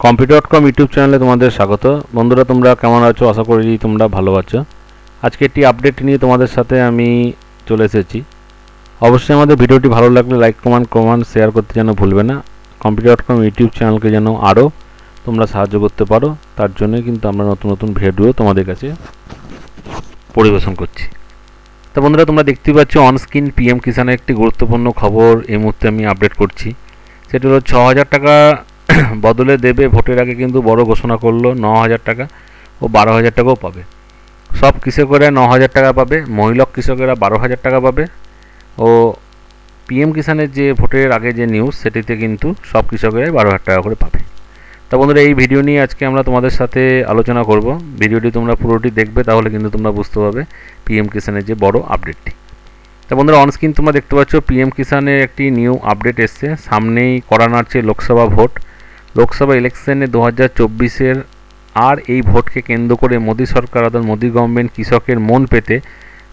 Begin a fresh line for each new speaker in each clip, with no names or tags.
কম্পিউটার.কম YouTube চ্যানেলে তোমাদের স্বাগত। বন্ধুরা, তোমরা কেমন আছো? আশা করি তোমরা ভালো আছো। আজকে একটি আপডেট নিয়ে তোমাদের সাথে আমি চলে এসেছি। অবশ্যই আমাদের ভিডিওটি ভালো লাগলে লাইক কমেন্ট শেয়ার করতে যেন ভুলবে না। কম্পিউটার.কম ইউটিউব চ্যানেলকে যেন আরও তোমরা সাহায্য করতে পারো, তার জন্যই কিন্তু আমরা নতুন নতুন ভিডিও তোমাদের কাছে পরিবেশন করছি। তো বন্ধুরা, তোমরা দেখতেই পাচ্ছ অনস্ক্রিন পিএম কিষানের একটি গুরুত্বপূর্ণ খবর এই মুহূর্তে আমি আপডেট করছি। সেটা হলো 6,000 টাকা বদলে দেবে। ভোটের আগে কিন্তু বড় ঘোষণা করলো 9,000 টাকা ও 12,000 টাকাও পাবে। সব কৃষকেরা 9,000 টাকা পাবে, মহিলা কৃষকেরা 12,000 টাকা পাবে। ও পিএম কিষানের যে ভোটের আগে যে নিউজ, সেটিতে কিন্তু সব কৃষকেরাই 12,000 টাকা করে পাবে। তা বন্ধুরা, এই ভিডিও নিয়ে আজকে আমরা তোমাদের সাথে আলোচনা করব। ভিডিওটি তোমরা পুরোটি দেখবে, তাহলে কিন্তু তোমরা বুঝতে পারবে পিএম কিষানের যে বড় আপডেটটি। তা বন্ধুরা, অনস্ক্রিন তোমরা দেখতে পাচ্ছ পিএম কিষানের একটি নিউ আপডেট এসছে। সামনেই কড়া নাড়ছে লোকসভা ভোট, লোকসভা ইলেকশনে 2024-এর। আর এই ভোটকে কেন্দ্র করে মোদী সরকার অর্থাৎ মোদী গভর্নমেন্ট কৃষকের মন পেতে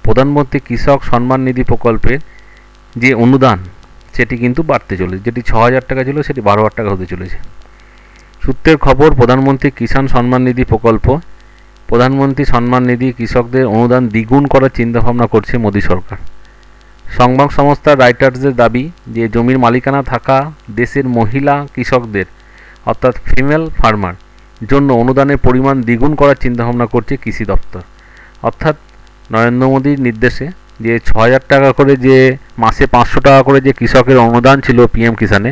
প্রধানমন্ত্রী কৃষক সম্মান নিধি প্রকল্পের যে অনুদান, সেটি কিন্তু বাড়তে চলেছে। যেটি 6,000 টাকা ছিল, সেটি 12,000 টাকা হতে চলেছে। সূত্রের খবর, প্রধানমন্ত্রী কিষাণ সম্মান নিধি প্রকল্প, প্রধানমন্ত্রী সম্মান নিধি কৃষকদের অনুদান দ্বিগুণ করার চিন্তাভাবনা করছে মোদী সরকার। সংবাদ সংস্থা রাইটার্সের দাবি যে জমির মালিকানা থাকা দেশের মহিলা কৃষকদের অর্থাৎ ফিমেল ফার্মার জন্য অনুদানের পরিমাণ দ্বিগুণ করার চিন্তাভাবনা করছে কৃষি দপ্তর। অর্থাৎ নরেন্দ্র মোদীর নির্দেশে যে 6,000 টাকা করে, যে মাসে 500 টাকা করে যে কৃষকের অনুদান ছিল পিএম কিষানে,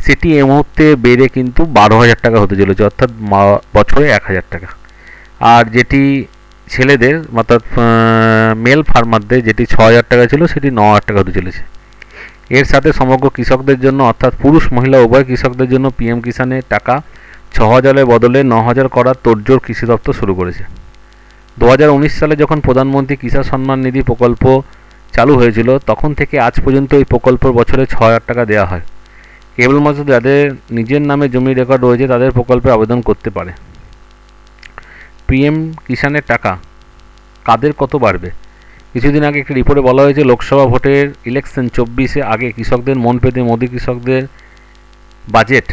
সেটি এই মুহূর্তে বেড়ে কিন্তু 12,000 টাকা হতে চলেছে, অর্থাৎ বছরে 1,000 টাকা। আর যেটি ছেলেদের অর্থাৎ মেল ফার্মারদের যেটি 6,000 টাকা ছিল, সেটি 9,000 টাকা হতে চলেছে। এর সাথে সমগ্র কৃষকদের জন্য অর্থাৎ পুরুষ মহিলা উভয় কৃষকদের জন্য পিএম কিষানের টাকা 6,000-এর বদলে 9,000 করার তোড়জোড় কৃষি দপ্তর শুরু করেছে। 2019 সালে যখন প্রধানমন্ত্রী কিষাণ সম্মান নিধি প্রকল্প চালু হয়েছিল, তখন থেকে আজ পর্যন্ত এই প্রকল্প বছরে 6,000 টাকা দেওয়া হয়। কেবলমাত্র যাদের নিজের নামে জমি রেকর্ড রয়েছে তাদের প্রকল্পে আবেদন করতে পারে। পিএম কিষানের টাকা কাদের কত বাড়বে? কিছুদিন আগে একটি রিপোর্টে বলা হয়েছে, লোকসভা ভোটের ইলেকশন 24-এ আগে কৃষকদের মন পেতে মোদী কৃষকদের বাজেট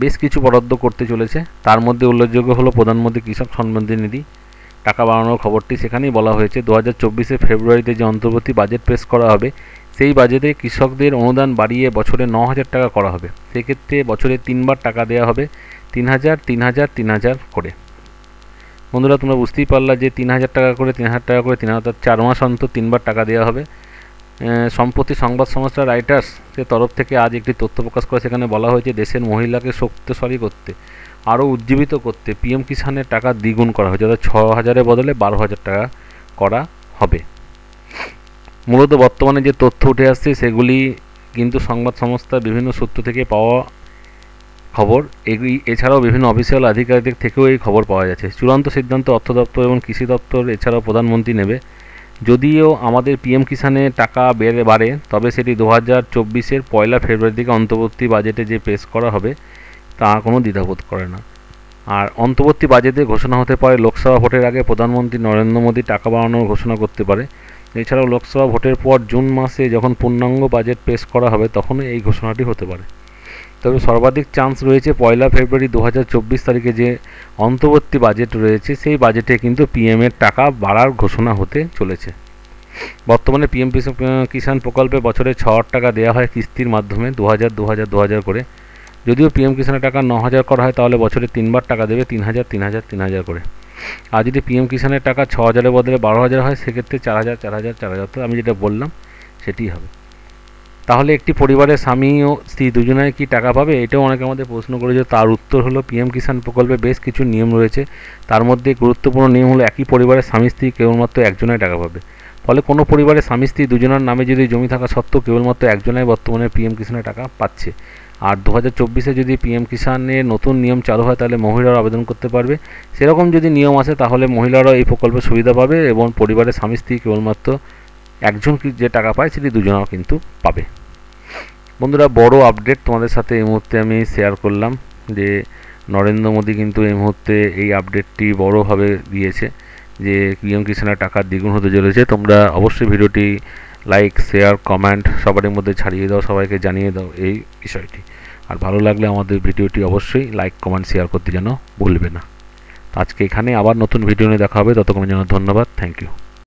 বেশ কিছু বরাদ্দ করতে চলেছে। তার মধ্যে উল্লেখযোগ্য হলো প্রধানমন্ত্রী কৃষক সম্মান নিধি টাকা বাড়ানোর খবরটি। সেখানেই বলা হয়েছে 2024-এর ফেব্রুয়ারিতে যে অন্তর্বর্তী বাজেট পেশ করা হবে, সেই বাজেটে কৃষকদের অনুদান বাড়িয়ে বছরে 9,000 টাকা করা হবে। সেক্ষেত্রে বছরে 3বার টাকা দেওয়া হবে, 3,000, 3,000, 3,000 করে। বন্ধুরা, তোমরা বুঝতেই পারলা যে 3,000 টাকা করে 3,000 টাকা করে 3,000, 4 মাস অন্তর 3বার টাকা দেওয়া হবে। সম্প্রতি সংবাদ সংস্থা রাইটার্সের তরফ থেকে আজ একটি তথ্য প্রকাশ করে। সেখানে বলা হয়েছে, দেশের মহিলাকে শক্তিশালী করতে, আরও উজ্জীবিত করতে পিএম কিষানের টাকা দ্বিগুণ করা হয়েছে, অর্থাৎ 6,000-এর বদলে 12,000 টাকা করা হবে। মূলত বর্তমানে যে তথ্য উঠে আসছে, সেগুলি কিন্তু সংবাদ সংস্থার বিভিন্ন সূত্র থেকে পাওয়া খবর। এছাড়াও বিভিন্ন অফিসিয়াল আধিকারিকদের থেকেও এই খবর পাওয়া যাচ্ছে। চূড়ান্ত সিদ্ধান্ত অর্থ দপ্তর এবং কৃষি দপ্তর এছাড়াও প্রধানমন্ত্রী নেবে। যদিও আমাদের পিএম কিষানে টাকা বাড়ে, তবে সেটি 2024-এর 1 ফেব্রুয়ারি থেকে অন্তর্বর্তী বাজেটে যে পেশ করা হবে, তা কোনো দ্বিধাবোধ করে না। আর অন্তর্বর্তী বাজেটে ঘোষণা হতে পারে লোকসভা ভোটের আগে প্রধানমন্ত্রী নরেন্দ্র মোদী টাকা বাড়ানোর ঘোষণা করতে পারে। এছাড়াও লোকসভা ভোটের পর জুন মাসে যখন পূর্ণাঙ্গ বাজেট পেশ করা হবে, তখনও এই ঘোষণাটি হতে পারে। তবে সর্বাধিক চান্স রয়েছে 1 ফেব্রুয়ারি 2024 তারিখে যে অন্তর্বর্তী বাজেট রয়েছে, সেই বাজেটে কিন্তু পিএমের টাকা বাড়ার ঘোষণা হতে চলেছে। বর্তমানে পিএম কিষাণ প্রকল্পে বছরে 6,000 টাকা দেওয়া হয় কিস্তির মাধ্যমে 2,000 করে। যদিও পিএম কিষানের টাকা 9,000 করা হয়, তাহলে বছরে 3বার টাকা দেবে, 3,000, 3,000, 3,000 করে। আর যদি পিএম কিষানের টাকা 6,000-এর বদলে 12,000 হয়, সেক্ষেত্রে 4,000, 4,000, 4,000, তো আমি যেটা বললাম সেটিই হবে। তাহলে একটি পরিবারের স্বামী ও স্ত্রী দুজনে কি টাকা পাবে? এটাও অনেকে আমাদের প্রশ্ন করেছে। তার উত্তর হলো, পিএম কিষাণ প্রকল্পে বেশ কিছু নিয়ম রয়েছে। তার মধ্যে গুরুত্বপূর্ণ নিয়ম হলো, একই পরিবারের স্বামী স্ত্রী কেবলমাত্র একজনাই টাকা পাবে। ফলে কোনো পরিবারের স্বামী স্ত্রী দুজনের নামে যদি জমি থাকা সত্ত্বেও কেবলমাত্র একজনাই বর্তমানে পিএম কিষানের টাকা পাচ্ছে। আর 2024-এ যদি পিএম কিষানের নতুন নিয়ম চালু হয়, তাহলে মহিলারা আবেদন করতে পারবে। সেরকম যদি নিয়ম আসে, তাহলে মহিলারাও এই প্রকল্পের সুবিধা পাবে এবং পরিবারের স্বামী স্ত্রী কেবলমাত্র একজন যে টাকা পায়, সেটি দুজনাও কিন্তু পাবে। বন্ধুরা, বড় আপডেট তোমাদের সাথে এই মুহূর্তে আমি শেয়ার করলাম যে নরেন্দ্র মোদী কিন্তু এই মুহূর্তে এই আপডেটটি বড়ভাবে দিয়েছে যে পিএম কিষানের টাকা দ্বিগুণ হতে চলেছে। তোমরা অবশ্যই ভিডিওটি লাইক, শেয়ার, কমেন্ট সবারই মধ্যে ছাড়িয়ে দাও, সবাইকে জানিয়ে দাও এই বিষয়টি। আর ভালো লাগলে আমাদের ভিডিওটি অবশ্যই লাইক কমেন্ট শেয়ার করতে যেন ভুলবে না। আজকে এখানে আবার নতুন ভিডিও নিয়ে দেখা হবে, ততক্ষণের জন্য ধন্যবাদ, থ্যাংক ইউ।